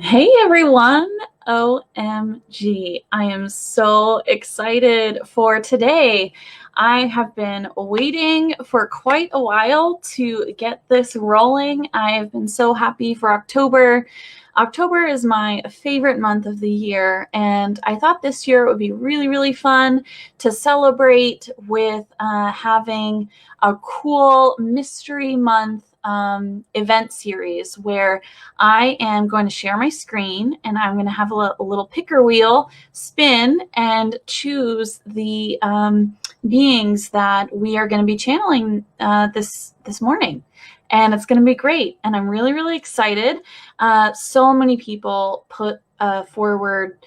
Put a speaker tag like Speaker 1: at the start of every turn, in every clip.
Speaker 1: Hey everyone, OMG. I am so excited for today. I have been waiting for quite a while to get this rolling. I have been so happy for October. October is my favorite month of the year, and I thought this year it would be really, really fun to celebrate with having a cool mystery month event series where I am going to share my screen and I'm going to have a little picker wheel spin and choose the beings that we are going to be channeling this morning. And it's going to be great. And I'm really, really excited. So many people put forward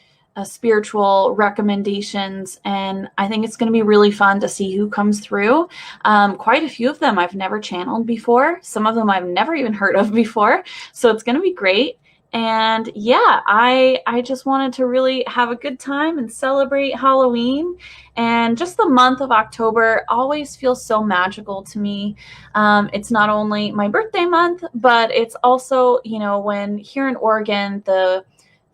Speaker 1: spiritual recommendations, and I think it's going to be really fun to see who comes through. Quite a few of them I've never channeled before. Some of them I've never even heard of before. So it's going to be great. And yeah, I just wanted to really have a good time and celebrate Halloween. And just the month of October always feels so magical to me. It's not only my birthday month, but it's also, you know, when here in Oregon, the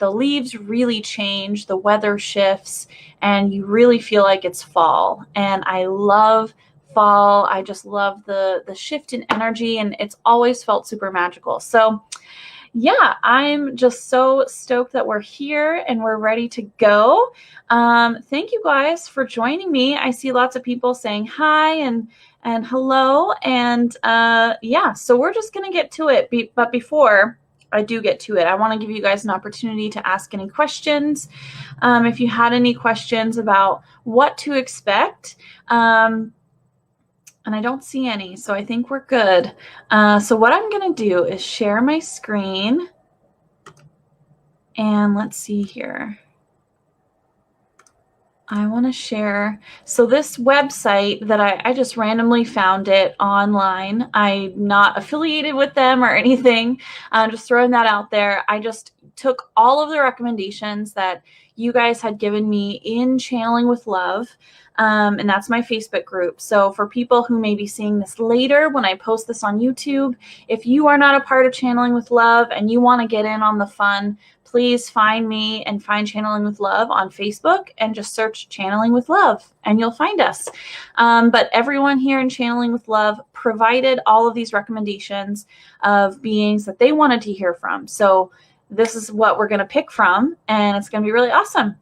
Speaker 1: leaves really change, the weather shifts, and you really feel like it's fall. And I love fall. I just love the shift in energy, and it's always felt super magical. So yeah, I'm just so stoked that we're here and we're ready to go. Thank you guys for joining me. I see lots of people saying hi and hello. And yeah, so we're just going to get to it. But before I do get to it, I want to give you guys an opportunity to ask any questions. If you had any questions about what to expect, and I don't see any, so I think we're good. So what I'm going to do is share my screen. And let's see here. I want to share. So this website that I just randomly found it online. I'm not affiliated with them or anything. I'm just throwing that out there. I just took all of the recommendations that you guys had given me in Channeling with Love. And that's my Facebook group. So for people who may be seeing this later when I post this on YouTube, if you are not a part of Channeling with Love and you want to get in on the fun, please find me and find Channeling with Love on Facebook and just search Channeling with Love and you'll find us. But everyone here in Channeling with Love provided all of these recommendations of beings that they wanted to hear from. So this is what we're going to pick from, and it's going to be really awesome.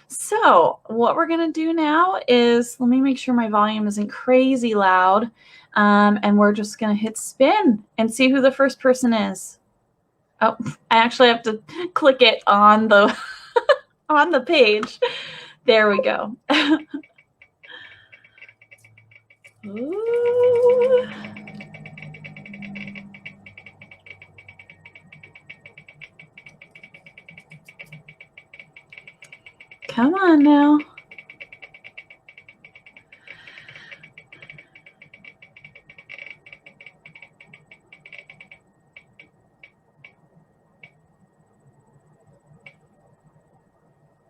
Speaker 1: So what we're going to do now is, let me make sure my volume isn't crazy loud, and we're just going to hit spin and see who the first person is. Oh, I actually have to click it on the on the page. There we go. Ooh. Come on now.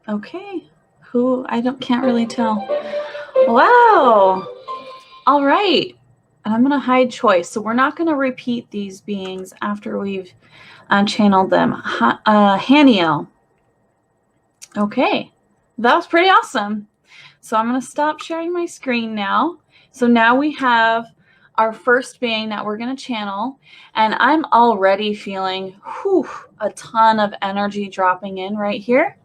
Speaker 1: Okay. Who? Can't really tell. Wow. All right. And I'm going to hide choice. So we're not going to repeat these beings after we've channeled them. Haniel. Okay. That was pretty awesome. So I'm going to stop sharing my screen now. So now we have our first being that we're going to channel. And I'm already feeling a ton of energy dropping in right here.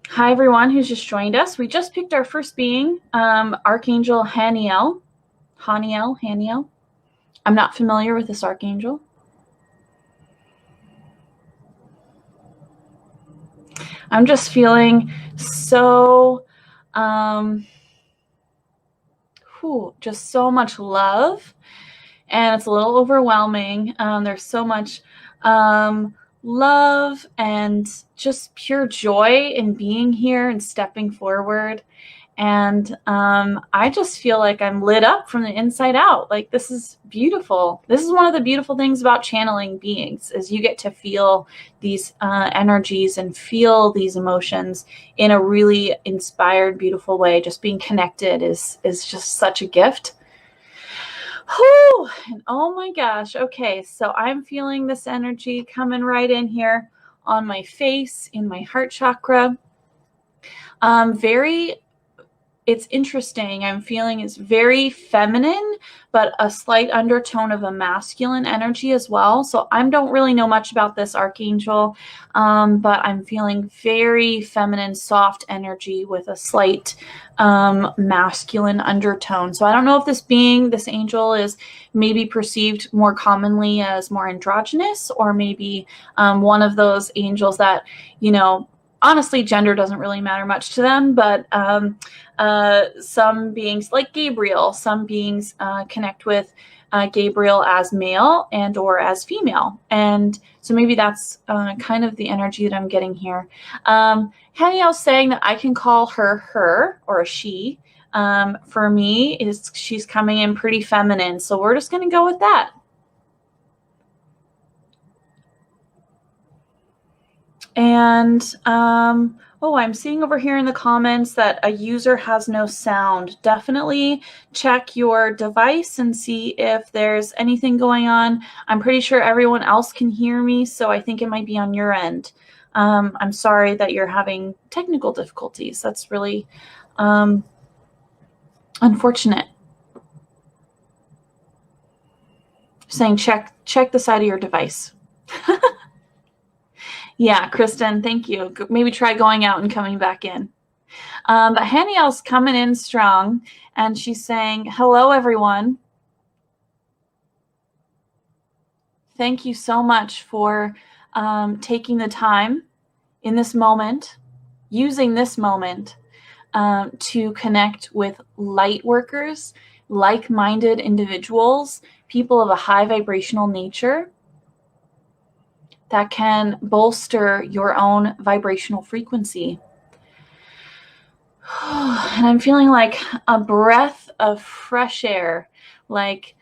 Speaker 1: Hi, everyone who's just joined us. We just picked our first being, Archangel Haniel. Haniel. I'm not familiar with this archangel. I'm just feeling so, just so much love, and it's a little overwhelming. There's so much love and just pure joy in being here and stepping forward. And I just feel like I'm lit up from the inside out. Like, this is beautiful. This is one of the beautiful things about channeling beings, is you get to feel these energies and feel these emotions in a really inspired, beautiful way. Just being connected is just such a gift. Whew, and oh my gosh. Okay, so I'm feeling this energy coming right in here on my face, in my heart chakra. Very It's interesting. I'm feeling it's very feminine, but a slight undertone of a masculine energy as well. So I don't really know much about this archangel, but I'm feeling very feminine, soft energy with a slight masculine undertone. So I don't know if this angel is maybe perceived more commonly as more androgynous, or maybe one of those angels that, honestly, gender doesn't really matter much to them, but some beings like Gabriel, some beings connect with Gabriel as male and or as female. And so maybe that's kind of the energy that I'm getting here. Haniel's saying that I can call her or a she. For me, she's coming in pretty feminine. So we're just going to go with that. And I'm seeing over here in the comments that a user has no sound. Definitely check your device and see if there's anything going on. I'm pretty sure everyone else can hear me, so I think it might be on your end. I'm sorry that you're having technical difficulties. That's really unfortunate. Saying check the side of your device. Yeah, Kristen, thank you. Maybe try going out and coming back in. But Haniel's coming in strong, and she's saying, hello, everyone. Thank you so much for taking the time in this moment, using this moment to connect with light workers, like-minded individuals, people of a high vibrational nature that can bolster your own vibrational frequency. And I'm feeling like a breath of fresh air. Like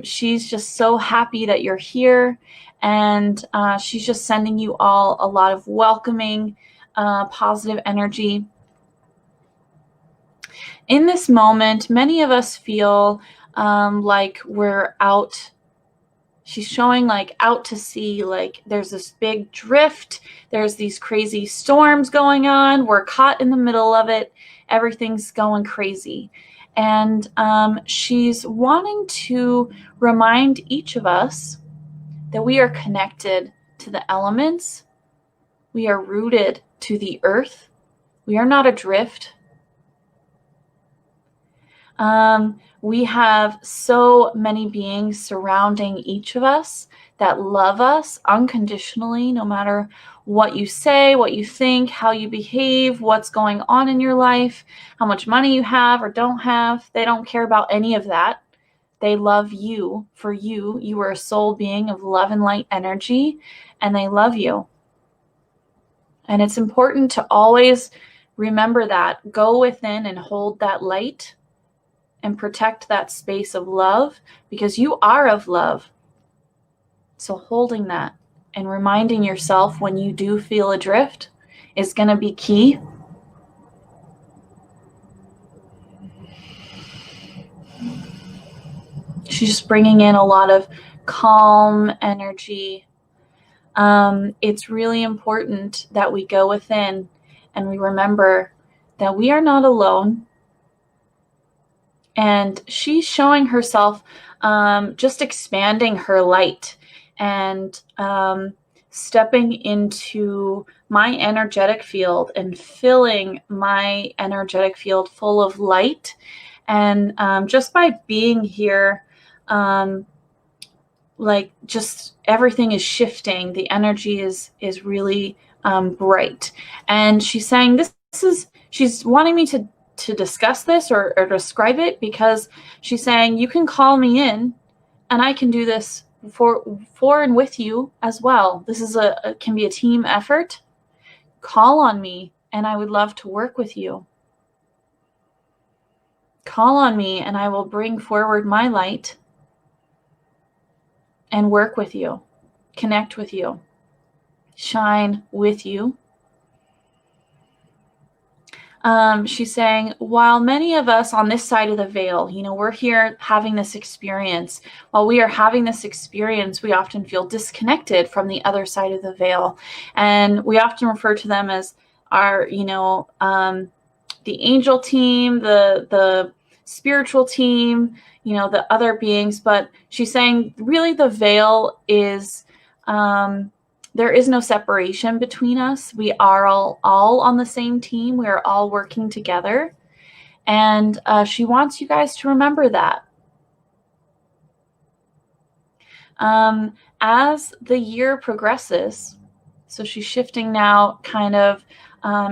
Speaker 1: she's just so happy that you're here. And she's just sending you all a lot of welcoming, positive energy. In this moment, many of us feel like we're out. She's showing like out to sea, like there's this big drift. There's these crazy storms going on. We're caught in the middle of it. Everything's going crazy. And she's wanting to remind each of us that we are connected to the elements. We are rooted to the earth. We are not adrift. We have so many beings surrounding each of us that love us unconditionally, no matter what you say, what you think, how you behave, what's going on in your life, how much money you have or don't have. They don't care about any of that. They love you for you. You are a soul being of love and light energy, and they love you. And it's important to always remember that. Go within and hold that light and protect that space of love, because you are of love. So holding that and reminding yourself when you do feel adrift is going to be key. She's just bringing in a lot of calm energy. It's really important that we go within and we remember that we are not alone. And she's showing herself just expanding her light and stepping into my energetic field and filling my energetic field full of light. And just by being here, like just everything is shifting. The energy is really bright. And she's saying she's wanting me to discuss this or describe it, because she's saying you can call me in and I can do this for and with you as well. This is can be a team effort. Call on me and I would love to work with you. Call on me and I will bring forward my light and work with you, connect with you, shine with you. She's saying, while many of us on this side of the veil, we're here having this experience. While we are having this experience, we often feel disconnected from the other side of the veil. And we often refer to them as our, the angel team, the spiritual team, the other beings. But she's saying really the veil is, there is no separation between us. We are all on the same team. We are all working together. And she wants you guys to remember that. As the year progresses, so she's shifting now kind of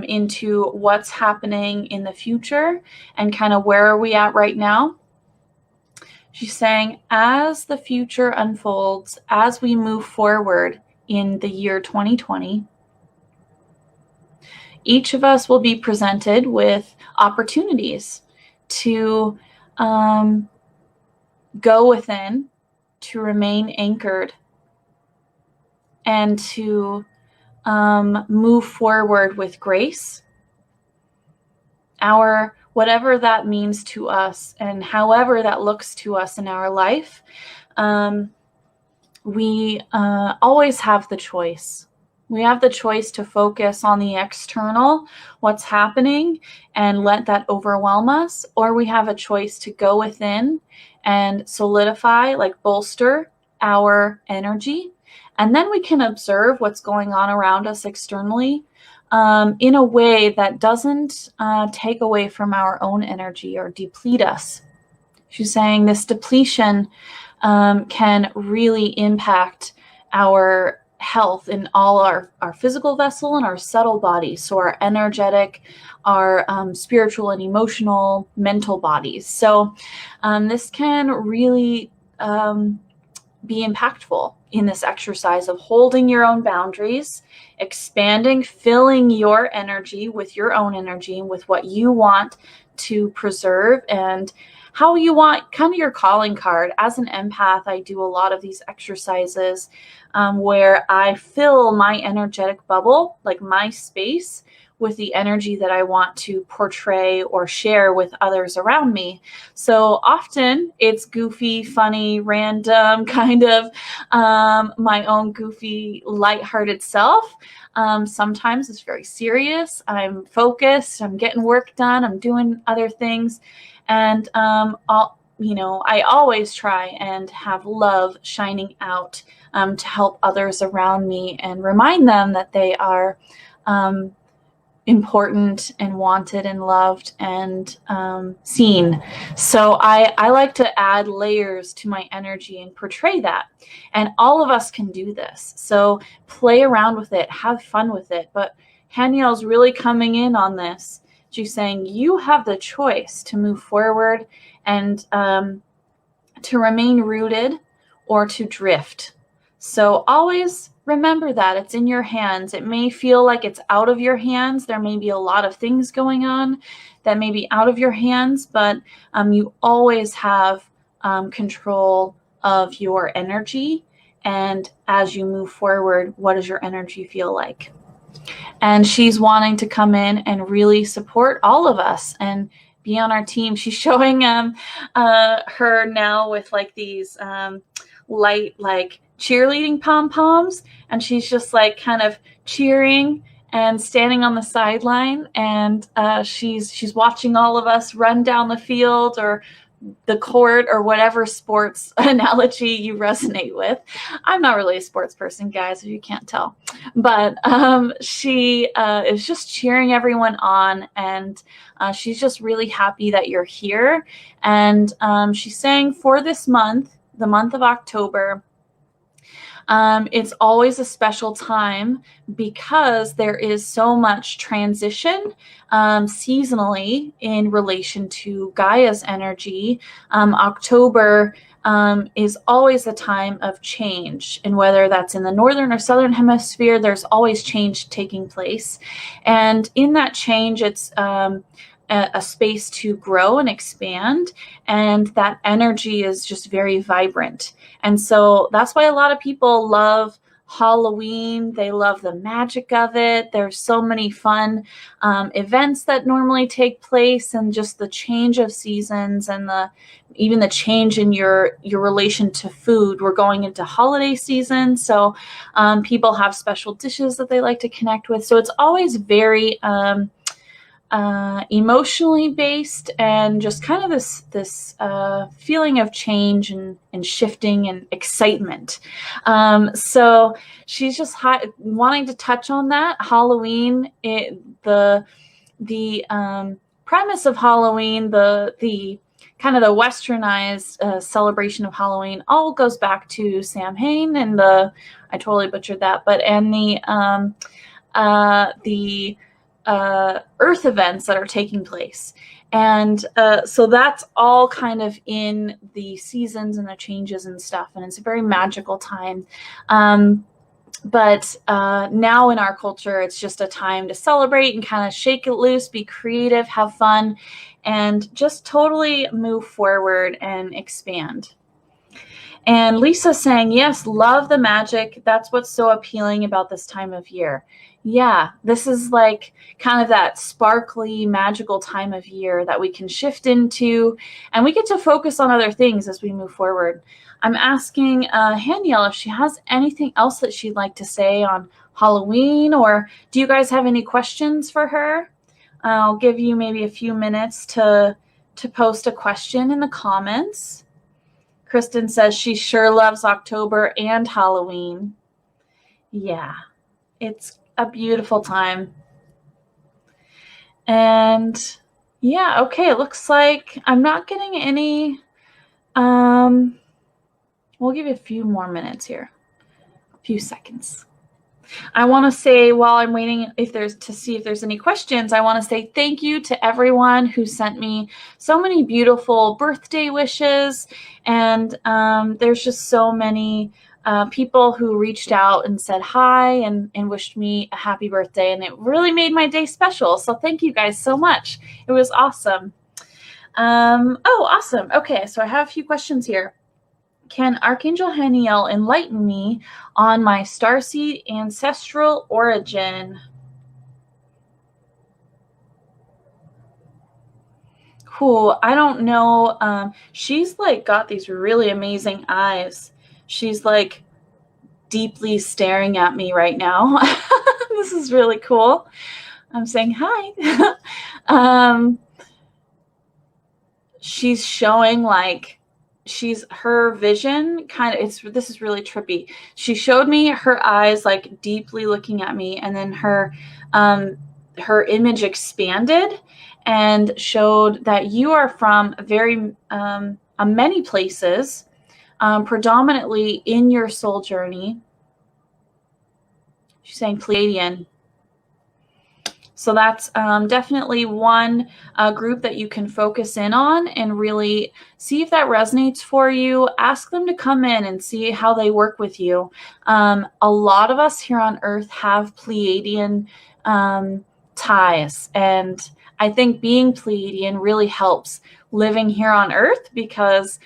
Speaker 1: into what's happening in the future and kind of where are we at right now. She's saying, as the future unfolds, as we move forward in the year 2020, each of us will be presented with opportunities to go within, to remain anchored, and to move forward with grace. Whatever that means to us and however that looks to us in our life, we always have the choice. We have the choice to focus on the external, what's happening, and let that overwhelm us, or we have a choice to go within and solidify, bolster our energy, and then we can observe what's going on around us externally in a way that doesn't take away from our own energy or deplete us. She's saying this depletion can really impact our health in all our physical vessel and our subtle bodies. So our energetic, our spiritual and emotional, mental bodies. So this can really be impactful in this exercise of holding your own boundaries, expanding, filling your energy with your own energy and with what you want to preserve and how you want, kind of your calling card. As an empath, I do a lot of these exercises where I fill my energetic bubble, like my space, with the energy that I want to portray or share with others around me. So often it's goofy, funny, random, kind of my own goofy, lighthearted self. Sometimes it's very serious. I'm focused. I'm getting work done. I'm doing other things. And I always try and have love shining out to help others around me and remind them that they are important and wanted and loved and seen. So I like to add layers to my energy and portray that. And all of us can do this. So play around with it, have fun with it. But Haniel's really coming in on this. She's saying you have the choice to move forward and to remain rooted or to drift. So always remember that it's in your hands. It may feel like it's out of your hands. There may be a lot of things going on that may be out of your hands, but you always have control of your energy. And as you move forward, what does your energy feel like? And she's wanting to come in and really support all of us and be on our team. She's showing her now with these light, cheerleading pom-poms, and she's just kind of cheering and standing on the sideline, and she's watching all of us run down the field or the court or whatever sports analogy you resonate with. I'm not really a sports person, guys, if you can't tell, but she is just cheering everyone on, and she's just really happy that you're here. And she's saying for this month, the month of October, it's always a special time because there is so much transition seasonally in relation to Gaia's energy. October is always a time of change, and whether that's in the northern or southern hemisphere, there's always change taking place. And in that change, it's a space to grow and expand, and that energy is just very vibrant. And so that's why a lot of people love Halloween. They love the magic of it. There's so many fun events that normally take place, and just the change of seasons and even the change in your relation to food. We're going into holiday season, so people have special dishes that they like to connect with. So it's always very emotionally based, and just kind of this feeling of change and shifting and excitement. So she's just wanting to touch on that. Halloween, the premise of Halloween, the kind of the westernized celebration of Halloween, all goes back to Samhain and I totally butchered that, and the earth events that are taking place. And so that's all kind of in the seasons and the changes and stuff. And it's a very magical time. But now in our culture, it's just a time to celebrate and kind of shake it loose, be creative, have fun, and just totally move forward and expand. And Lisa saying, yes, love the magic. That's what's so appealing about this time of year. Yeah, this is like kind of that sparkly, magical time of year that we can shift into, and we get to focus on other things as we move forward. I'm asking Haniel if she has anything else that she'd like to say on Halloween, or do you guys have any questions for her? I'll give you maybe a few minutes to post a question in the comments. Kristen says she sure loves October and Halloween. Yeah, it's a beautiful time. And yeah, okay, it looks like I'm not getting any. We'll give you a few more minutes here, a few seconds. I want to say, while I'm waiting to see if there's any questions, I want to say thank you to everyone who sent me so many beautiful birthday wishes. And there's just so many people who reached out and said hi and wished me a happy birthday. And it really made my day special. So thank you guys so much. It was awesome. Oh, awesome. Okay, so I have a few questions here. Can Archangel Haniel enlighten me on my starseed ancestral origin? Cool. I don't know. She's like got these really amazing eyes. She's like deeply staring at me right now. This is really cool. I'm saying hi. She's showing like her vision kind of, this is really trippy. She showed me her eyes like deeply looking at me, and then her image expanded and showed that you are from very many places, predominantly in your soul journey. She's saying Pleiadian. So that's definitely one group that you can focus in on and really see if that resonates for you. Ask them to come in and see how they work with you. A lot of us here on Earth have Pleiadian ties, and I think being Pleiadian really helps living here on Earth, because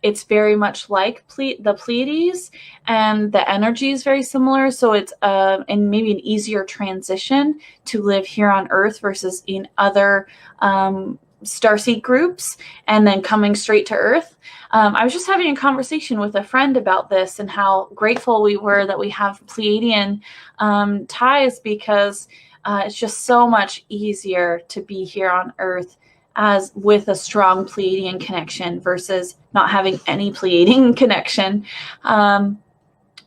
Speaker 1: it's very much like the Pleiades, and the energy is very similar. So it's and maybe an easier transition to live here on Earth versus in other starseed groups, and then coming straight to Earth. I was just having a conversation with a friend about this and how grateful we were that we have Pleiadian ties, because it's just so much easier to be here on Earth as with a strong Pleiadian connection versus not having any Pleiadian connection. And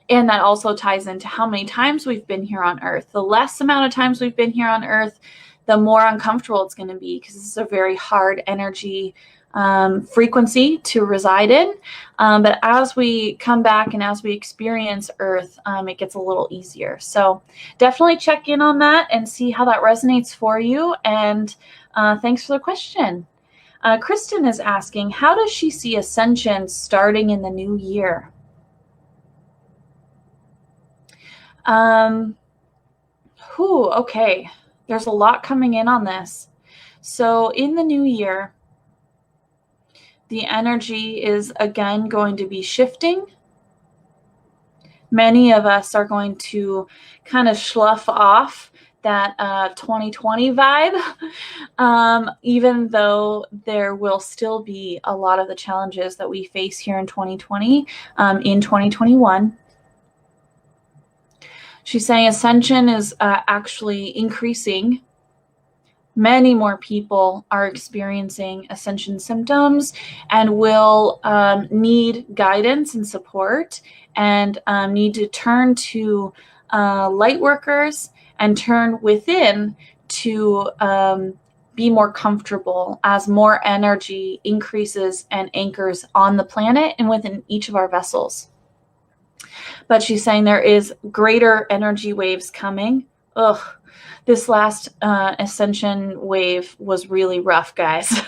Speaker 1: that also ties into how many times we've been here on Earth. The less amount of times we've been here on Earth, the more uncomfortable it's going to be, because this is a very hard energy frequency to reside in. But as we come back and as we experience Earth, it gets a little easier. So definitely check in on that and see how that resonates for you. And thanks for the question. Kristen is asking, how does she see ascension starting in the new year? Okay. There's a lot coming in on this. So in the new year, the energy is again going to be shifting. many of us are going to kind of slough off that 2020 vibe, even though there will still be a lot of the challenges that we face here in 2020, in 2021. She's saying ascension is actually increasing. Many more people are experiencing ascension symptoms and will need guidance and support, and need to turn to light workers and turn within to be more comfortable as more energy increases and anchors on the planet and within each of our vessels. But she's saying there is greater energy waves coming. Ugh. This last ascension wave was really rough, guys.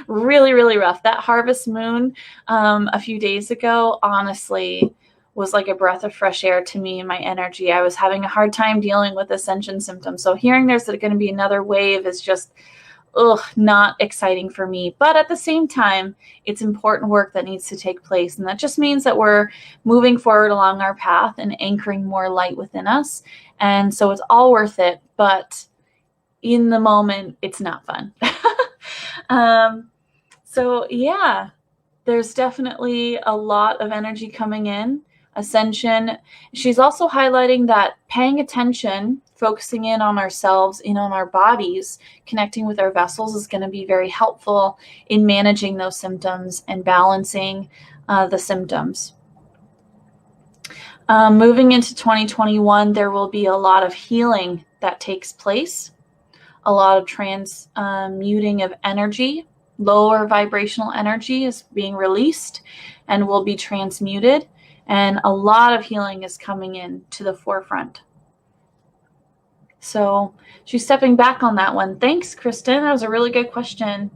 Speaker 1: Really, really rough. That harvest moon a few days ago, honestly, was like a breath of fresh air to me and my energy. I was having a hard time dealing with ascension symptoms. So hearing there's going to be another wave is just, not exciting for me. But at the same time, it's important work that needs to take place. And that just means that we're moving forward along our path and anchoring more light within us. And so it's all worth it. But in the moment, it's not fun. So yeah, there's definitely a lot of energy coming in. Ascension. She's also highlighting that paying attention, focusing in on ourselves, in on our bodies, connecting with our vessels is going to be very helpful in managing those symptoms and balancing the symptoms. Moving into 2021, there will be a lot of healing that takes place, a lot of transmuting of energy. Lower vibrational energy is being released and will be transmuted. And a lot of healing is coming in to the forefront. So she's stepping back on that one. Thanks, Kristen. That was a really good question.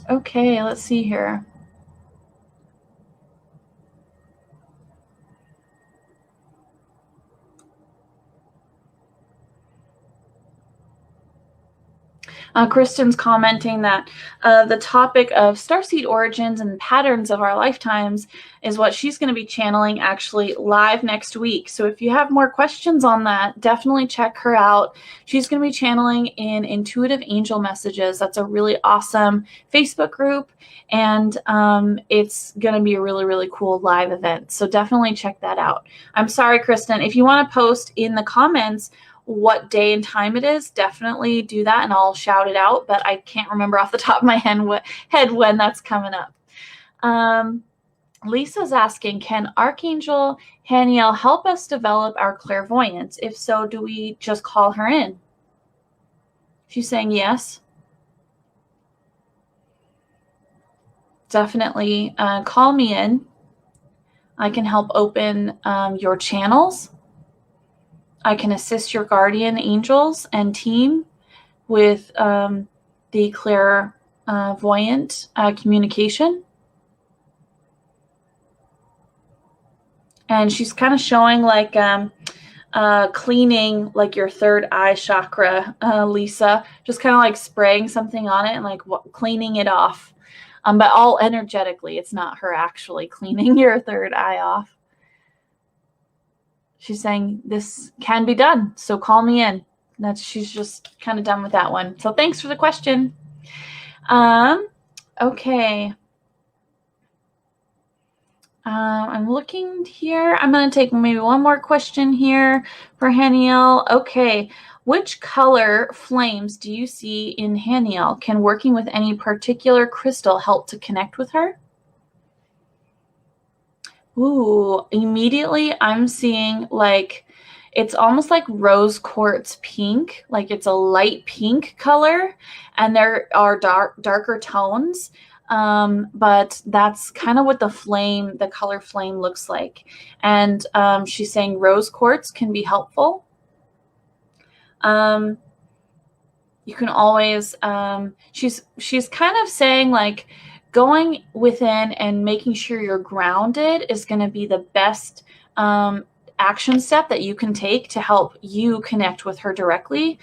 Speaker 1: Okay, let's see here. Kristen's commenting that the topic of starseed origins and patterns of our lifetimes is what she's going to be channeling actually live next week. So if you have more questions on that, definitely check her out. She's going to be channeling in Intuitive Angel Messages. That's a really awesome Facebook group, and it's going to be a really, really cool live event. So definitely check that out. I'm sorry, Kristen, if you want to post in the comments what day and time it is, definitely do that and I'll shout it out, but I can't remember off the top of my head when that's coming up. Lisa's asking, can Archangel Haniel help us develop our clairvoyance? If so, do we just call her in? She's saying yes. Definitely call me in. I can help open your channels. I can assist your guardian angels and team with the clairvoyant communication. And she's kind of showing like cleaning like your third eye chakra, Lisa. Just kind of like spraying something on it and like cleaning it off. But all energetically. It's not her actually cleaning your third eye off. She's saying this can be done, so call me in. She's just kind of done with that one. So thanks for the question. Okay. I'm looking here. I'm going to take maybe one more question here for Haniel. Okay. Which color flames do you see in Haniel? Can working with any particular crystal help to connect with her? Ooh, immediately I'm seeing like, it's almost like rose quartz pink, like it's a light pink color, and there are darker tones, but that's kind of what the color flame looks like. And she's saying rose quartz can be helpful. You can always, she's kind of saying like, going within and making sure you're grounded is going to be the best action step that you can take to help you connect with her directly.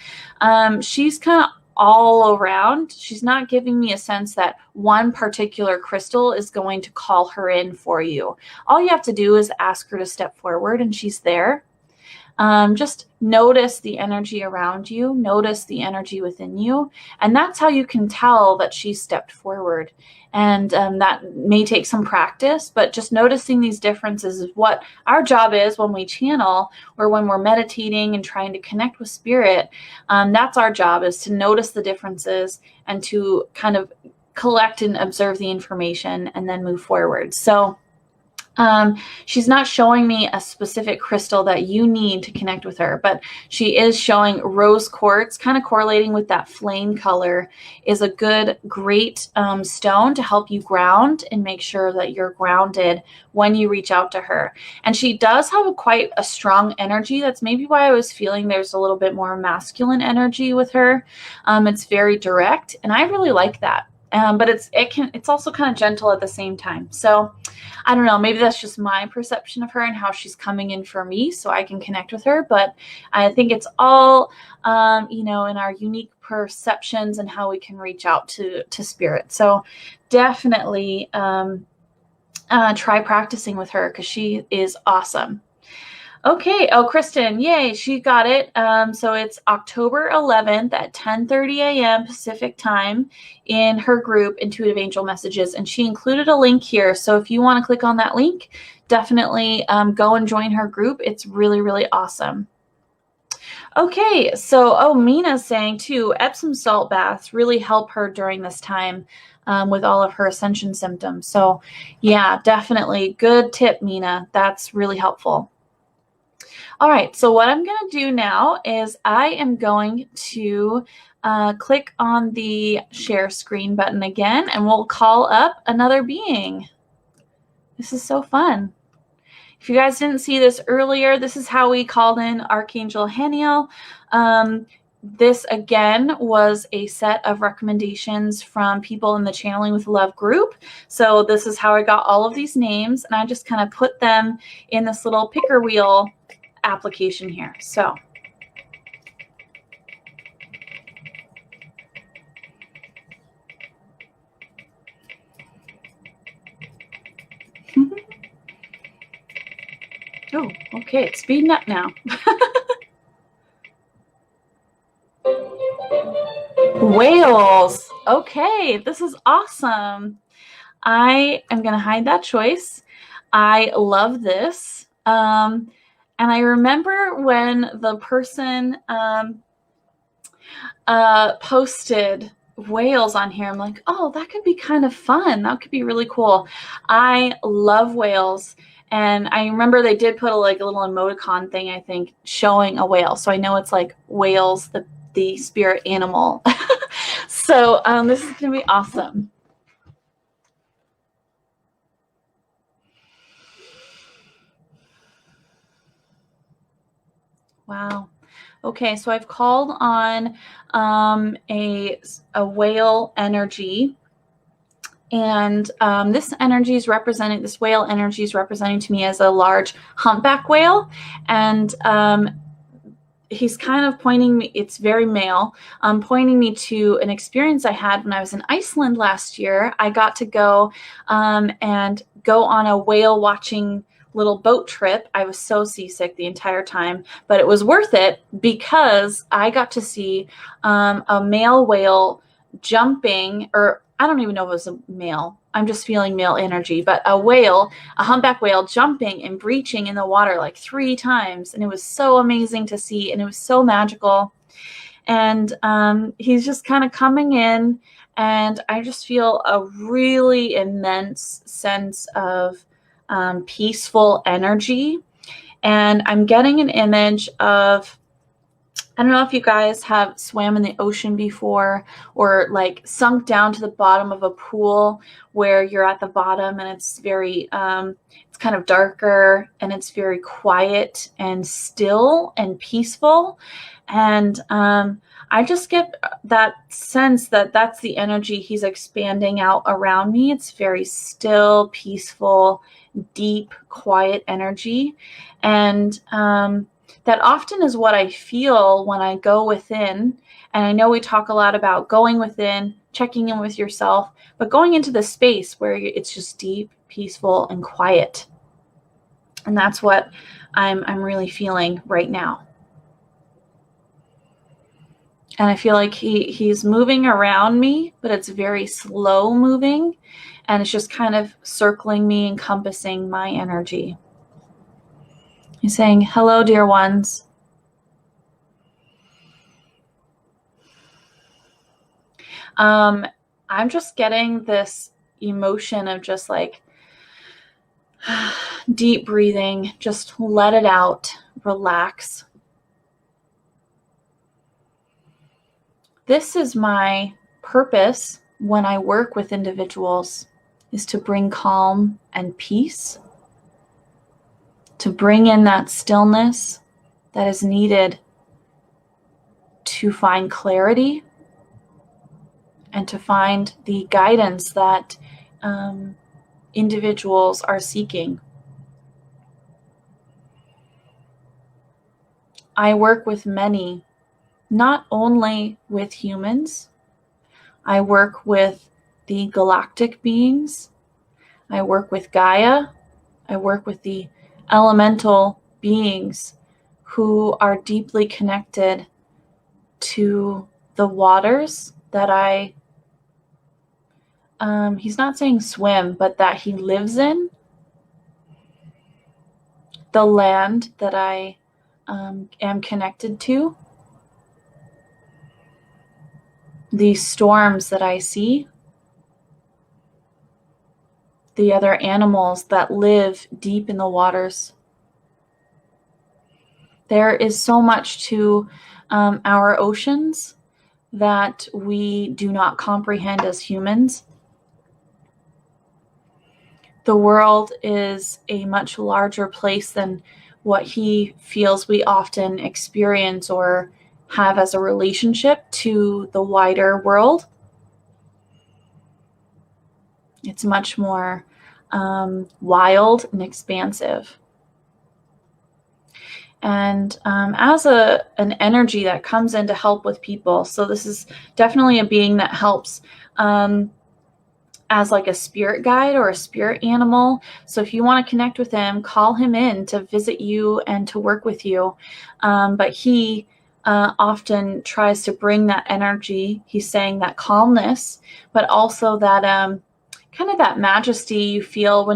Speaker 1: She's kind of all around. She's not giving me a sense that one particular crystal is going to call her in for you. All you have to do is ask her to step forward, and she's there. Just notice the energy around you, notice the energy within you, and that's how you can tell that she stepped forward. And that may take some practice, but just noticing these differences is what our job is when we channel or when we're meditating and trying to connect with spirit. That's our job, is to notice the differences and to kind of collect and observe the information and then move forward. So she's not showing me a specific crystal that you need to connect with her, but she is showing rose quartz, kind of correlating with that flame color, is a great stone to help you ground and make sure that you're grounded when you reach out to her. And she does have quite a strong energy. That's maybe why I was feeling there's a little bit more masculine energy with her. It's very direct, and I really like that. But it's also kind of gentle at the same time. So I don't know, maybe that's just my perception of her and how she's coming in for me so I can connect with her. But I think it's all, in our unique perceptions and how we can reach out to spirit. So definitely try practicing with her, because she is awesome. Okay. Oh, Kristen, yay, she got it. So it's October 11th at 10:30 a.m. Pacific time in her group, Intuitive Angel Messages. And she included a link here. So if you want to click on that link, definitely go and join her group. It's really, really awesome. Okay. So, Mina's saying too, Epsom salt baths really help her during this time with all of her ascension symptoms. So yeah, definitely good tip, Mina. That's really helpful. All right, so what I'm going to do now is I am going to click on the share screen button again, and we'll call up another being. This is so fun. If you guys didn't see this earlier, this is how we called in Archangel Haniel. This, again, was a set of recommendations from people in the Channeling with Love group. So this is how I got all of these names, and I just kind of put them in this little picker wheel application here. So oh, okay, it's speeding up now. Whales. Okay, this is awesome. I am going to hide that choice. I love this. And I remember when the person posted whales on here, I'm like, oh, that could be kind of fun. That could be really cool. I love whales. And I remember they did put a little emoticon thing, I think, showing a whale. So I know it's like whales, the spirit animal. So this is going to be awesome. Wow. Okay, so I've called on a whale energy, and this whale energy is representing to me as a large humpback whale, and he's kind of pointing me, it's very male, pointing me to an experience I had when I was in Iceland last year. I got to go and go on a whale watching little boat trip. I was so seasick the entire time, but it was worth it because I got to see a male whale jumping, or I don't even know if it was a male. I'm just feeling male energy, but a humpback whale jumping and breaching in the water like 3 times. And it was so amazing to see. And it was so magical. And he's just kind of coming in, and I just feel a really immense sense of peaceful energy. And I'm getting an image of, I don't know if you guys have swam in the ocean before, or like sunk down to the bottom of a pool where you're at the bottom and it's very, it's kind of darker and it's very quiet and still and peaceful. And I just get that sense that that's the energy he's expanding out around me. It's very still, peaceful, deep, quiet energy. And that often is what I feel when I go within. And I know we talk a lot about going within, checking in with yourself, but going into the space where it's just deep, peaceful, and quiet. And that's what I'm really feeling right now. And I feel like he's moving around me, but it's very slow moving. And it's just kind of circling me, encompassing my energy. He's saying, hello, dear ones. I'm just getting this emotion of just like deep breathing, just let it out, relax. This is my purpose when I work with individuals, is to bring calm and peace, to bring in that stillness that is needed to find clarity and to find the guidance that individuals are seeking. I work with many, not only with humans. I work with the galactic beings. I work with Gaia. I work with the elemental beings who are deeply connected to the waters that he's not saying swim, but that he lives in, the land that I am connected to, the storms that I see, the other animals that live deep in the waters. There is so much to our oceans that we do not comprehend as humans. The world is a much larger place than what he feels we often experience or have as a relationship to the wider world. It's much more wild and expansive. And as an energy that comes in to help with people, so this is definitely a being that helps as like a spirit guide or a spirit animal. So if you want to connect with him, call him in to visit you and to work with you. But he often tries to bring that energy. He's saying that calmness, but also that kind of that majesty you feel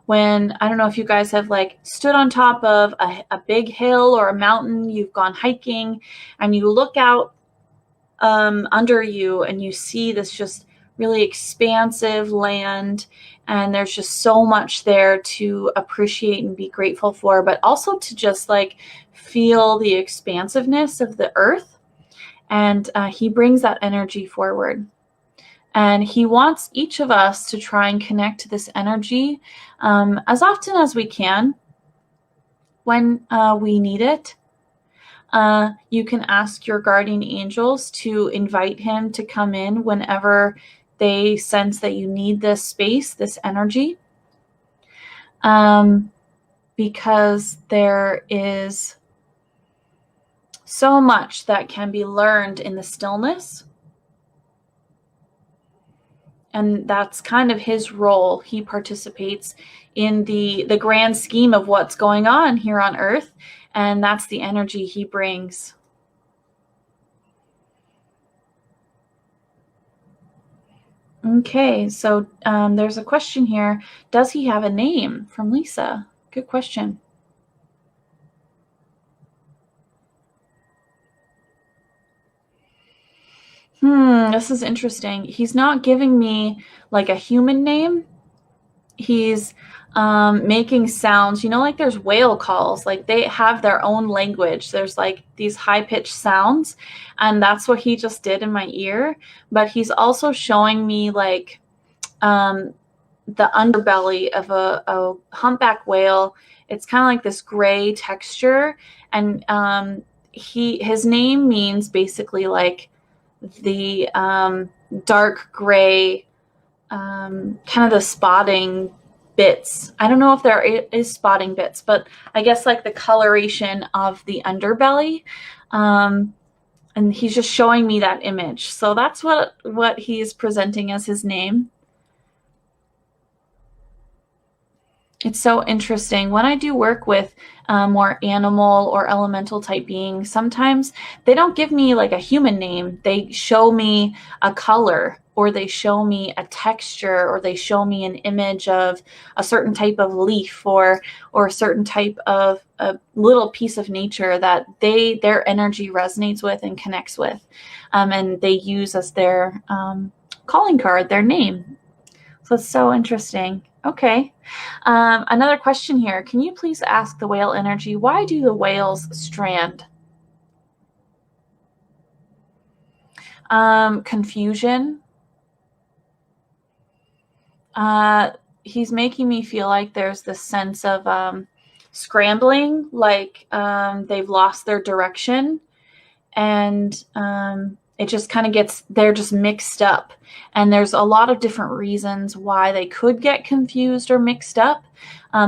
Speaker 1: when I don't know if you guys have like stood on top of a big hill or a mountain, you've gone hiking, and you look out under you and you see this just really expansive land, and there's just so much there to appreciate and be grateful for, but also to just like feel the expansiveness of the earth. And he brings that energy forward. And he wants each of us to try and connect to this energy as often as we can when we need it. You can ask your guardian angels to invite him to come in whenever they sense that you need this space, this energy. Because there is so much that can be learned in the stillness. And that's kind of his role. He participates in the grand scheme of what's going on here on Earth. And that's the energy he brings. Okay, so there's a question here. Does he have a name? From Lisa. Good question. This is interesting. He's not giving me like a human name. He's making sounds, like there's whale calls, like they have their own language. There's like these high-pitched sounds, and that's what he just did in my ear. But he's also showing me like the underbelly of a humpback whale. It's kind of like this gray texture, and his name means basically like the dark gray, kind of the spotting bits. I don't know if there is spotting bits, but I guess like the coloration of the underbelly. And he's just showing me that image. So that's what he's presenting as his name. It's so interesting. When I do work with more animal or elemental type beings, sometimes they don't give me like a human name. They show me a color, or they show me a texture, or they show me an image of a certain type of leaf, or a certain type of a little piece of nature that their energy resonates with and connects with, and they use as their calling card, their name. So it's so interesting. Okay. Another question here. Can you please ask the whale energy, why do the whales strand? Confusion. He's making me feel like there's this sense of scrambling, like they've lost their direction, and it just kind of they're just mixed up. And there's a lot of different reasons why they could get confused or mixed up.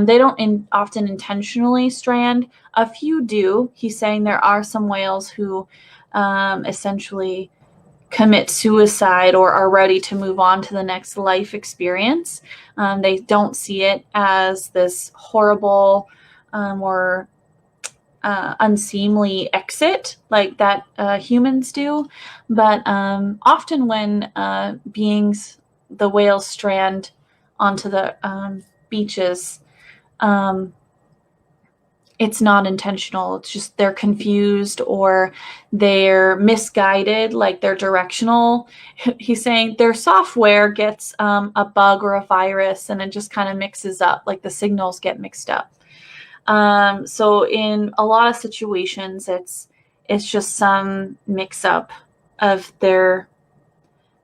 Speaker 1: They don't often intentionally strand. A few do. He's saying there are some whales who essentially commit suicide or are ready to move on to the next life experience. They don't see it as this horrible or unseemly exit like that humans do. But often when the whales strand onto the beaches, it's not intentional. It's just they're confused or they're misguided, like they're directional. He's saying their software gets a bug or a virus, and it just kind of mixes up, like the signals get mixed up. So in a lot of situations, it's just some mix up of their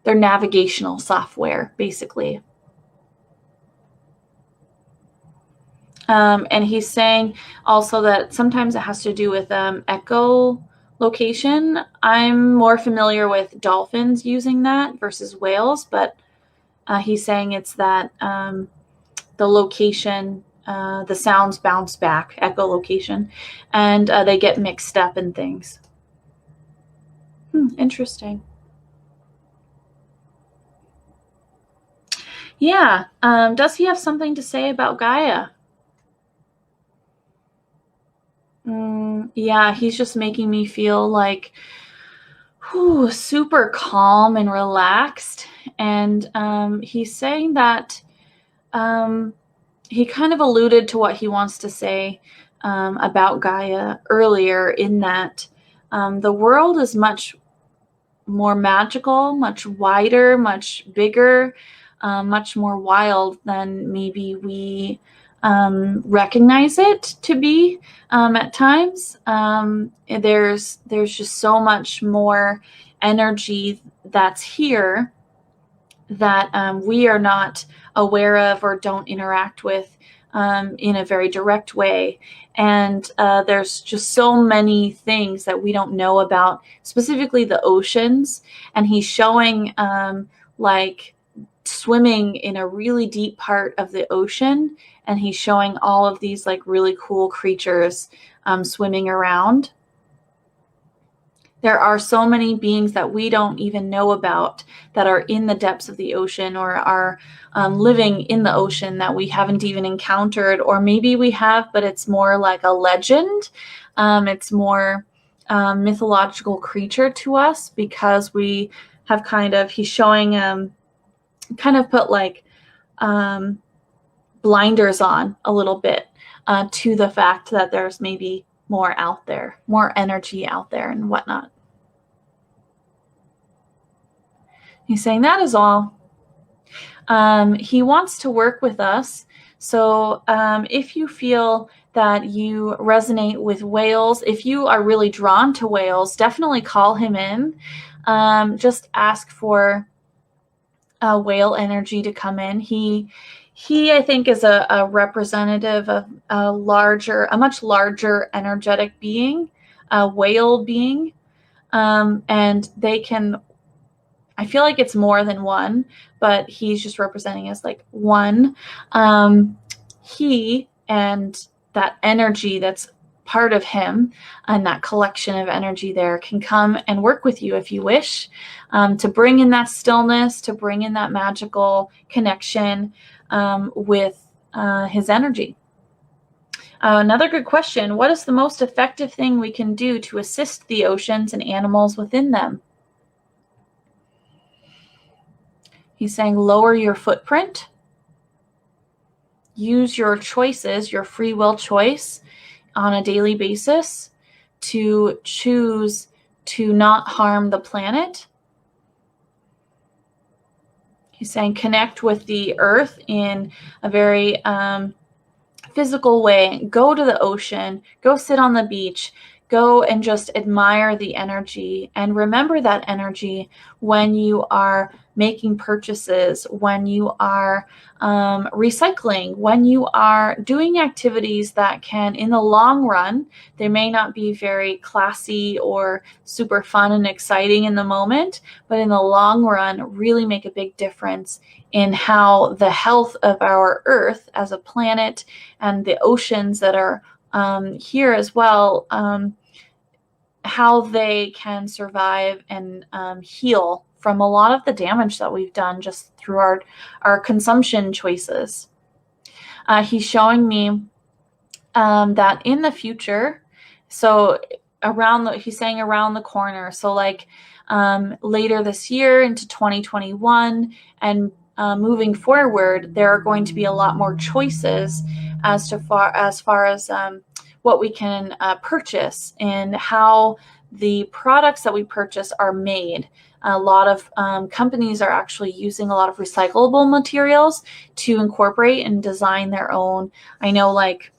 Speaker 1: navigational software, basically. And he's saying also that sometimes it has to do with echolocation. I'm more familiar with dolphins using that versus whales, but he's saying it's that the location, the sounds bounce back, echolocation, and they get mixed up in things. Interesting. Yeah. Does he have something to say about Gaia? Yeah, he's just making me feel like super calm and relaxed. And he's saying that he kind of alluded to what he wants to say about Gaia earlier, in that the world is much more magical, much wider, much bigger, much more wild than maybe we recognize it to be at times. There's just so much more energy that's here that we are not aware of or don't interact with in a very direct way. And there's just so many things that we don't know about, specifically the oceans. And he's showing like swimming in a really deep part of the ocean, and he's showing all of these like really cool creatures swimming around. There are so many beings that we don't even know about that are in the depths of the ocean, or are living in the ocean, that we haven't even encountered, or maybe we have, but it's more like a legend. It's more mythological creature to us, because we have he's showing kind of put like blinders on a little bit to the fact that there's maybe more out there, more energy out there and whatnot. He's saying that is all. He wants to work with us. So if you feel that you resonate with whales, if you are really drawn to whales, definitely call him in. Just ask for whale energy to come in. He I think is a representative of a much larger energetic being, a whale being, and they can, I feel like it's more than one, but he's just representing as like one. He and that energy that's part of him and that collection of energy there can come and work with you if you wish, to bring in that stillness, to bring in that magical connection with his energy. Another good question. What is the most effective thing we can do to assist the oceans and animals within them? He's saying lower your footprint. Use your choices, your free will choice on a daily basis to choose to not harm the planet. He's saying connect with the earth in a very physical way. Go to the ocean, go sit on the beach, go and just admire the energy, and remember that energy when you are making purchases, when you are recycling, when you are doing activities that can, in the long run, they may not be very classy or super fun and exciting in the moment, but in the long run, really make a big difference in how the health of our Earth as a planet and the oceans that are here as well, how they can survive and heal from a lot of the damage that we've done just through our consumption choices. He's showing me that in the future, so he's saying around the corner, so like later this year into 2021 and moving forward, there are going to be a lot more choices as far as what we can purchase and how the products that we purchase are made. A lot of companies are actually using a lot of recyclable materials to incorporate and design their own. I know like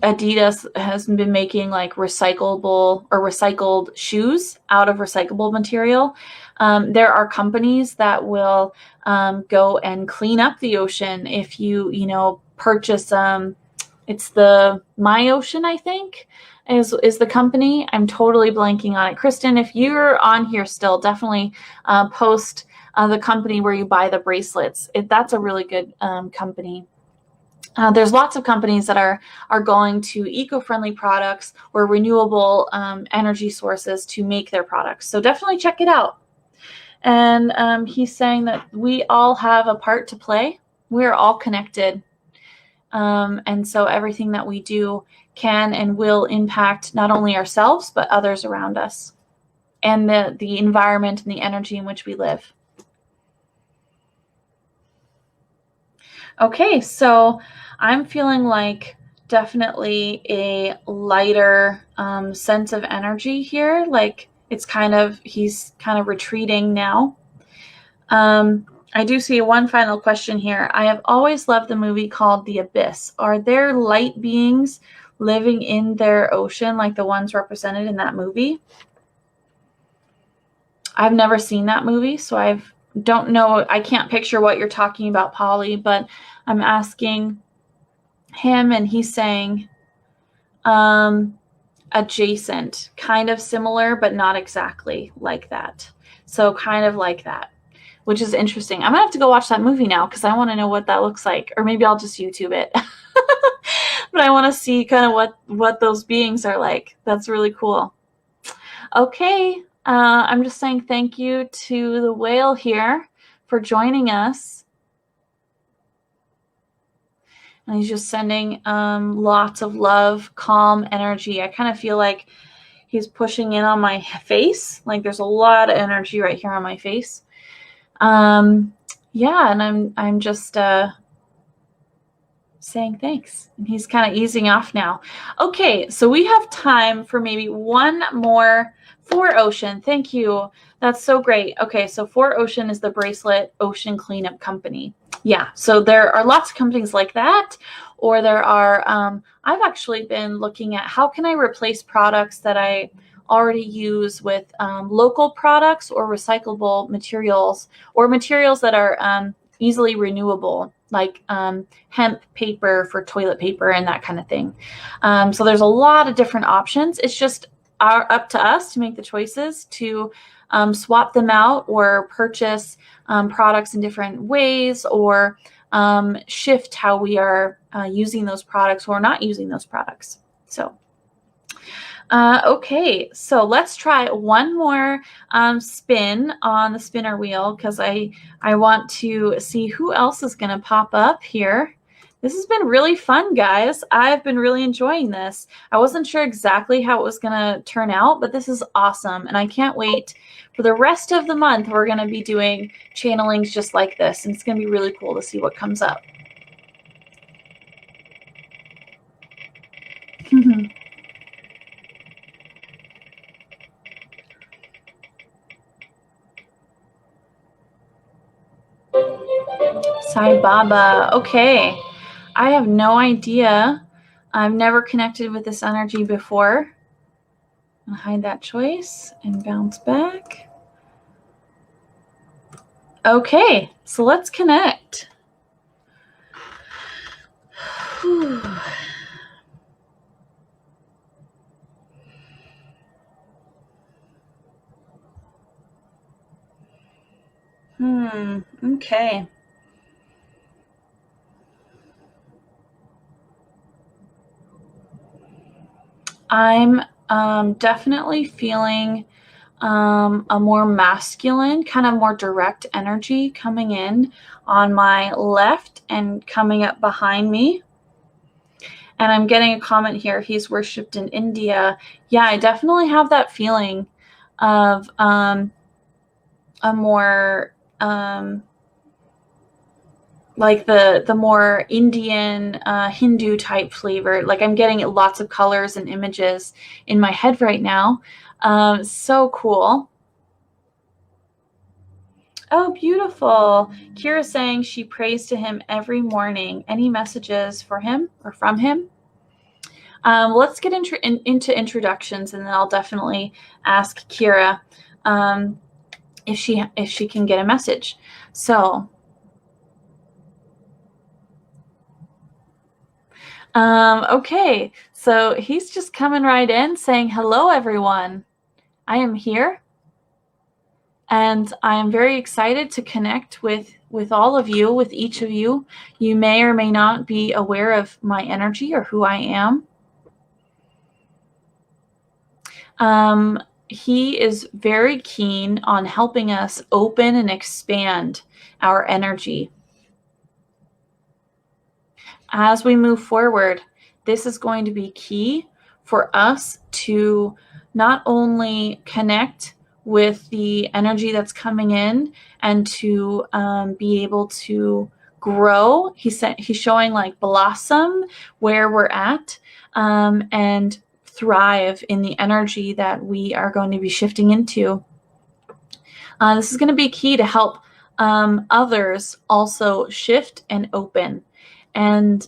Speaker 1: Adidas has been making like recyclable or recycled shoes out of recyclable material. There are companies that will go and clean up the ocean if you purchase it's the My Ocean, I think, is the company. I'm totally blanking on it. Kristen, if you're on here still, definitely post the company where you buy the bracelets. That's a really good company. There's lots of companies that are going to eco-friendly products or renewable energy sources to make their products. So definitely check it out. And he's saying that we all have a part to play. We're all connected. And so everything that we do can and will impact not only ourselves, but others around us and the environment and the energy in which we live. Okay, so I'm feeling like definitely a lighter sense of energy here. Like he's kind of retreating now. I do see one final question here. I have always loved the movie called The Abyss. Are there light beings living in their ocean like the ones represented in that movie? I've never seen that movie, so don't know. I can't picture what you're talking about, Polly, but I'm asking him and he's saying adjacent, kind of similar, but not exactly like that. So kind of like that, which is interesting. I'm gonna have to go watch that movie now because I want to know what that looks like, or maybe I'll just YouTube it. But I want to see kind of what those beings are like. That's really cool. Okay, I'm just saying thank you to the whale here for joining us. And he's just sending lots of love, calm energy. I kind of feel like he's pushing in on my face. Like there's a lot of energy right here on my face. Yeah, and I'm just saying thanks. And he's kind of easing off now. Okay, so we have time for maybe one more. For Ocean, thank you. That's so great. Okay, so For Ocean is the bracelet ocean cleanup company. Yeah, so there are lots of companies like that, or there are, I've actually been looking at how can I replace products that I already use with local products or recyclable materials, or materials that are easily renewable, like hemp paper for toilet paper and that kind of thing. So there's a lot of different options. It's just up to us to make the choices to swap them out or purchase products in different ways, or shift how we are using those products or not using those products. So, okay, so let's try one more spin on the spinner wheel, because I want to see who else is going to pop up here. This has been really fun, guys. I've been really enjoying this. I wasn't sure exactly how it was going to turn out, but this is awesome. And I can't wait for the rest of the month. We're going to be doing channelings just like this. And it's going to be really cool to see what comes up. Sai Baba. Okay. I have no idea. I've never connected with this energy before. I'll hide that choice and bounce back. Okay, so let's connect. Okay. I'm definitely feeling a more masculine, kind of more direct energy coming in on my left and coming up behind me. And I'm getting a comment here, he's worshipped in India. Yeah, I definitely have that feeling of a more like the more Indian Hindu type flavor. Like I'm getting lots of colors and images in my head right now. So cool. Oh, beautiful. Kira's saying she prays to him every morning. Any messages for him or from him? Let's get into introductions, and then I'll definitely ask Kira if she can get a message. So, okay, so he's just coming right in saying, hello, everyone. I am here, and I am very excited to connect with all of you, with each of you. You may or may not be aware of my energy or who I am. He is very keen on helping us open and expand our energy. As we move forward, this is going to be key for us to not only connect with the energy that's coming in and to be able to grow. He's showing like blossom where we're at and thrive in the energy that we are going to be shifting into. This is going to be key to help others also shift and open. And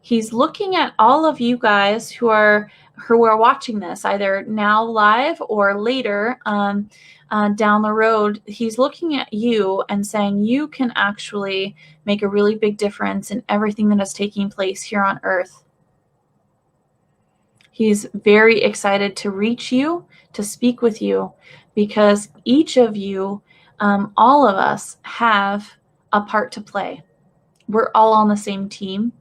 Speaker 1: he's looking at all of you guys who are watching this, either now live or later down the road. He's looking at you and saying you can actually make a really big difference in everything that is taking place here on Earth. He's very excited to reach you, to speak with you, because each of you, all of us, have a part to play. We're all on the same team.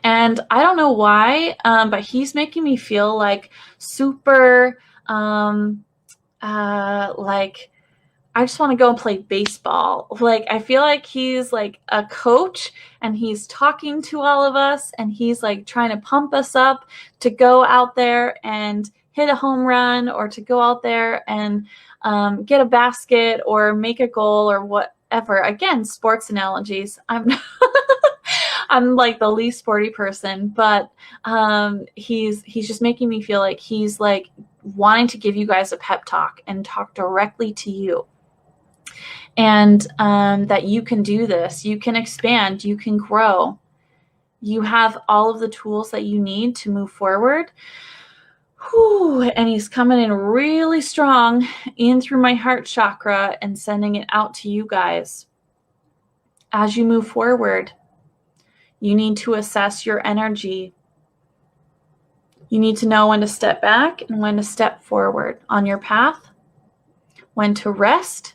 Speaker 1: And I don't know why, but he's making me feel like super, like I just want to go and play baseball. Like I feel like he's like a coach and he's talking to all of us and he's like trying to pump us up to go out there and hit a home run, or to go out there and get a basket or make a goal or whatever. Again, sports analogies. I'm like the least sporty person, but he's just making me feel like he's like wanting to give you guys a pep talk and talk directly to you. And that you can do this, you can expand, you can grow. You have all of the tools that you need to move forward. Whew, and he's coming in really strong in through my heart chakra and sending it out to you guys. As you move forward, you need to assess your energy. You need to know when to step back and when to step forward on your path, when to rest,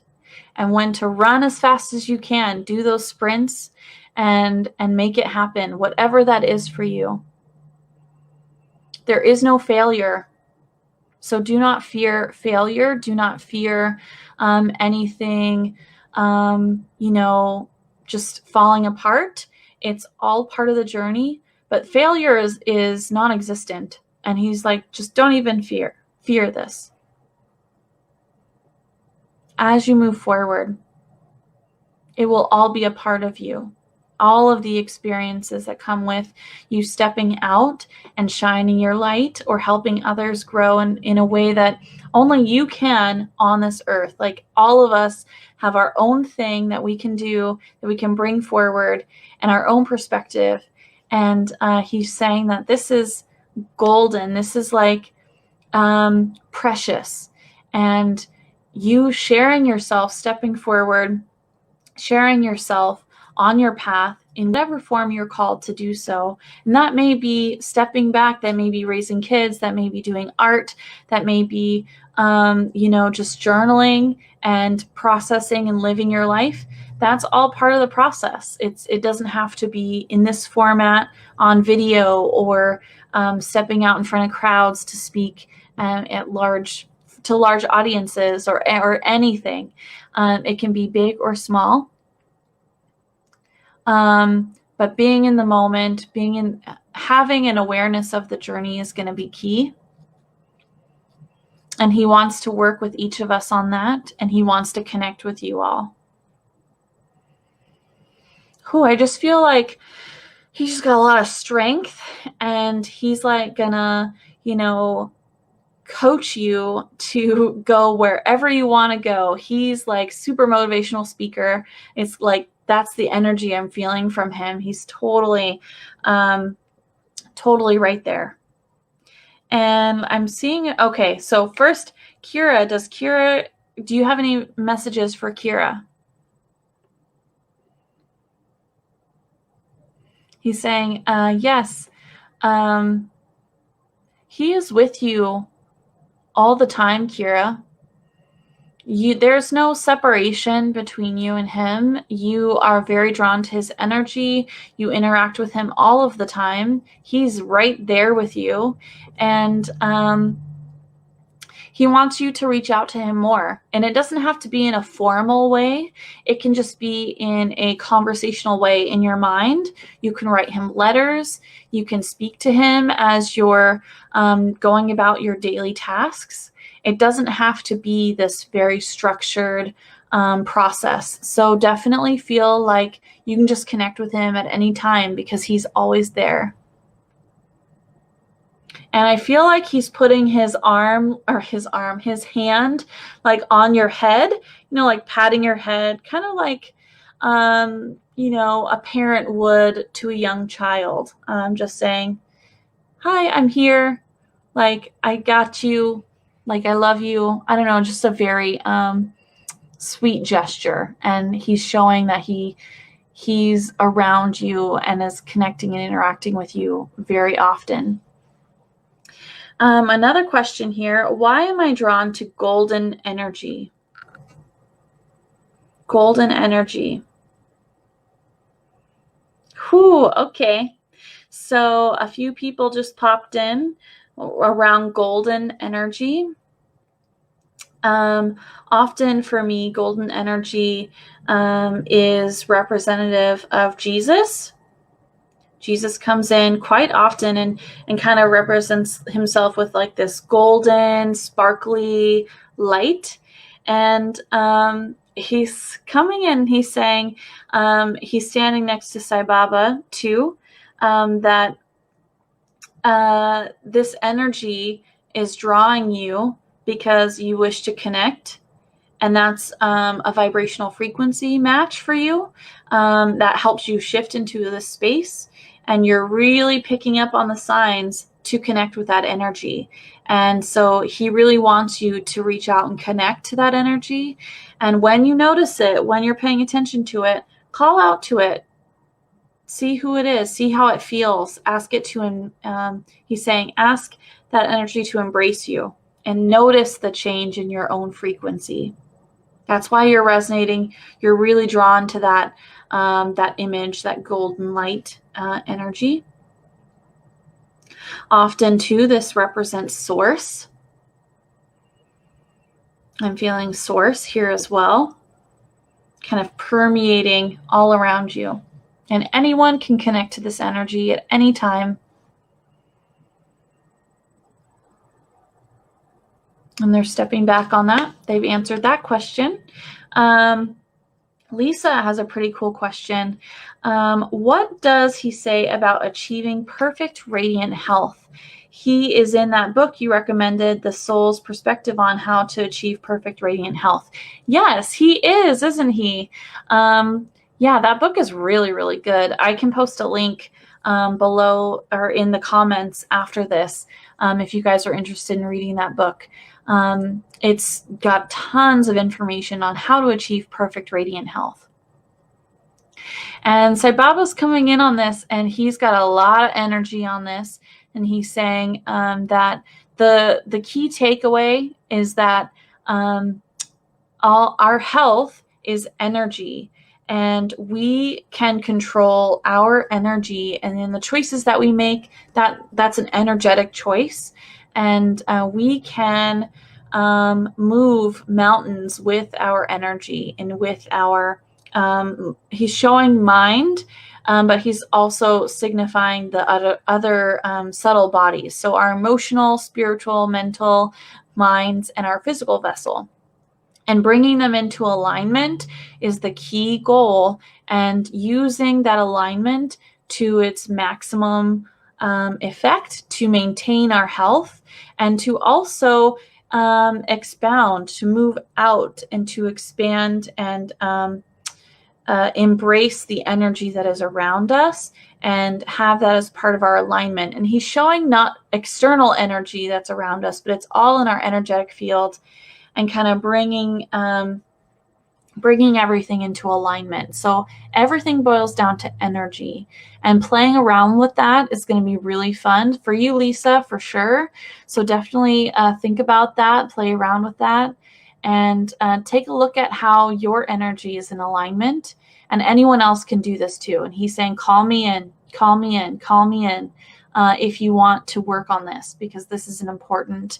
Speaker 1: and when to run as fast as you can. Do those sprints and make it happen, whatever that is for you. There is no failure. So do not fear failure. Do not fear anything, just falling apart. It's all part of the journey. But failure is non-existent. And he's like, just don't even fear this. As you move forward, it will all be a part of you. All of the experiences that come with you stepping out and shining your light or helping others grow in a way that only you can on this earth. Like, all of us have our own thing that we can do, that we can bring forward, and our own perspective. And he's saying that this is golden. This is like precious. And you sharing yourself, stepping forward, sharing yourself on your path in whatever form you're called to do so. And that may be stepping back, that may be raising kids, that may be doing art, that may be, just journaling and processing and living your life. That's all part of the process. It doesn't have to be in this format on video or stepping out in front of crowds to speak to large audiences or anything. It can be big or small. But being in the moment, having an awareness of the journey is going to be key. And he wants to work with each of us on that. And he wants to connect with you all. I just feel like he's just got a lot of strength, and he's like gonna, coach you to go wherever you want to go. He's like super motivational speaker. It's like, that's the energy I'm feeling from him. He's totally right there. And I'm seeing, okay, so first, Kira, do you have any messages for Kira? He's saying, yes, he is with you all the time, Kira. There's no separation between you and him. You are very drawn to his energy. You interact with him all of the time. He's right there with you. And he wants you to reach out to him more. And it doesn't have to be in a formal way. It can just be in a conversational way in your mind. You can write him letters. You can speak to him as you're going about your daily tasks. It doesn't have to be this very structured process. So definitely feel like you can just connect with him at any time because he's always there. And I feel like he's putting his hand like on your head, like patting your head, kind of like, a parent would to a young child. Just saying, hi, I'm here. Like, I got you. Like, I love you. I don't know, just a very sweet gesture. And he's showing that he's around you and is connecting and interacting with you very often. Another question here. Why am I drawn to golden energy? Golden energy. Okay. So a few people just popped in around golden energy. Often for me, golden energy is representative of Jesus. Jesus comes in quite often and kind of represents himself with like this golden, sparkly light. And he's coming in, he's saying, he's standing next to Sai Baba too, that this energy is drawing you because you wish to connect. And that's a vibrational frequency match for you that helps you shift into this space. And you're really picking up on the signs to connect with that energy. And so he really wants you to reach out and connect to that energy. And when you notice it, when you're paying attention to it, call out to it. See who it is. See how it feels. Ask it to, he's saying, ask that energy to embrace you and notice the change in your own frequency. That's why you're resonating. You're really drawn to that, that image, that golden light energy. Often too, this represents source. I'm feeling source here as well, kind of permeating all around you. And anyone can connect to this energy at any time. And they're stepping back on that. They've answered that question. Lisa has a pretty cool question. What does he say about achieving perfect radiant health? He is in that book you recommended, The Soul's Perspective on How to Achieve Perfect Radiant Health. Yes, he is, isn't he? Yeah, that book is really, really good. I can post a link below or in the comments after this if you guys are interested in reading that book. It's got tons of information on how to achieve perfect radiant health. And Sai Baba's coming in on this, and he's got a lot of energy on this. And he's saying that the key takeaway is that all our health is energy, and we can control our energy. And in the choices that we make, that's an energetic choice. And we can move mountains with our energy and with our, he's showing mind, but he's also signifying the other subtle bodies. So our emotional, spiritual, mental minds, and our physical vessel. And bringing them into alignment is the key goal, and using that alignment to its maximum effect to maintain our health, and to also expound, to move out and to expand and embrace the energy that is around us and have that as part of our alignment. And he's showing not external energy that's around us, but it's all in our energetic field, and kind of bringing everything into alignment. So everything boils down to energy, and playing around with that is going to be really fun for you, Lisa, for sure. So definitely think about that, play around with that, and take a look at how your energy is in alignment. And anyone else can do this too. And he's saying, call me in, call me in, call me in if you want to work on this, because this is an important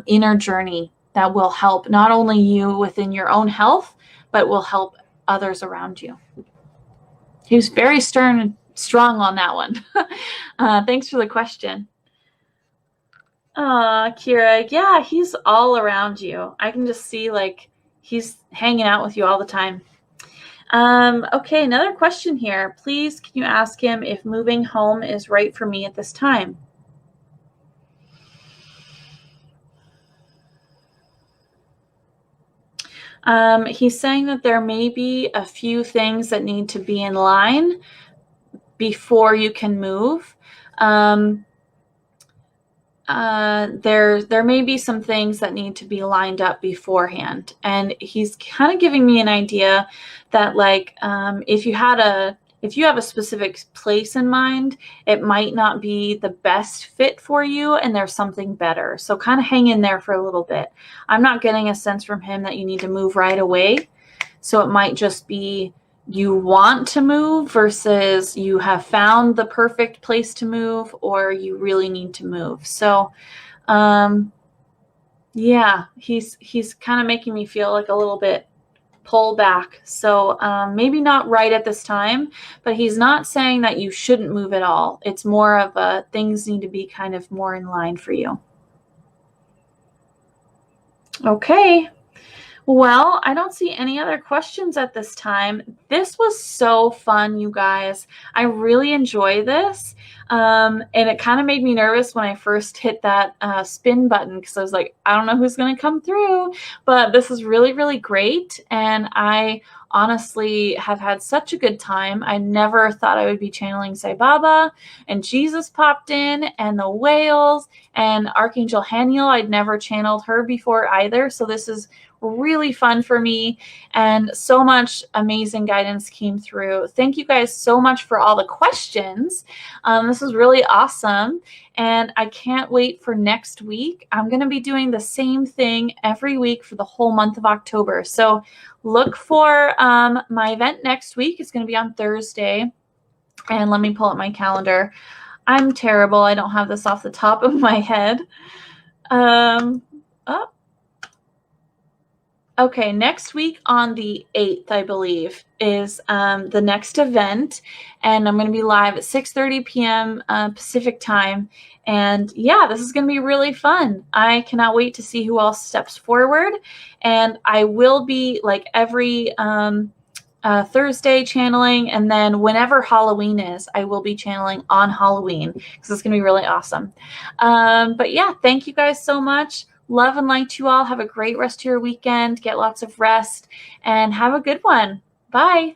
Speaker 1: inner journey that will help not only you within your own health, but will help others around you. He was very stern and strong on that one. Thanks for the question. Kira, yeah, he's all around you. I can just see like he's hanging out with you all the time. Okay, another question here. Please, can you ask him if moving home is right for me at this time? He's saying that there may be a few things that need to be in line before you can move. There may be some things that need to be lined up beforehand. And he's kind of giving me an idea that like, if you have a specific place in mind, it might not be the best fit for you, and there's something better. So kind of hang in there for a little bit. I'm not getting a sense from him that you need to move right away. So it might just be you want to move versus you have found the perfect place to move, or you really need to move. So yeah, he's kind of making me feel like a little bit pull back. So maybe not right at this time, but he's not saying that you shouldn't move at all. It's more of a things need to be kind of more in line for you. Okay. Well, I don't see any other questions at this time. This was so fun, you guys. I really enjoy this. And it kind of made me nervous when I first hit that spin button, because I was like, I don't know who's going to come through. But this is really, really great. And I honestly have had such a good time. I never thought I would be channeling Sai Baba, and Jesus popped in, and the whales, and Archangel Haniel. I'd never channeled her before either. So this is really fun for me, and so much amazing guidance came through. Thank you guys so much for all the questions. This was really awesome, and I can't wait for next week. I'm going to be doing the same thing every week for the whole month of October. So look for my event next week. It's going to be on Thursday. And let me pull up my calendar. I'm terrible. I don't have this off the top of my head. Okay, next week on the 8th, I believe, is the next event. And I'm going to be live at 6:30 p.m. Pacific time. And yeah, this is going to be really fun. I cannot wait to see who else steps forward. And I will be like every Thursday channeling, and then whenever Halloween is, I will be channeling on Halloween because it's going to be really awesome. But yeah, thank you guys so much. Love and light to you all. Have a great rest of your weekend. Get lots of rest and have a good one. Bye.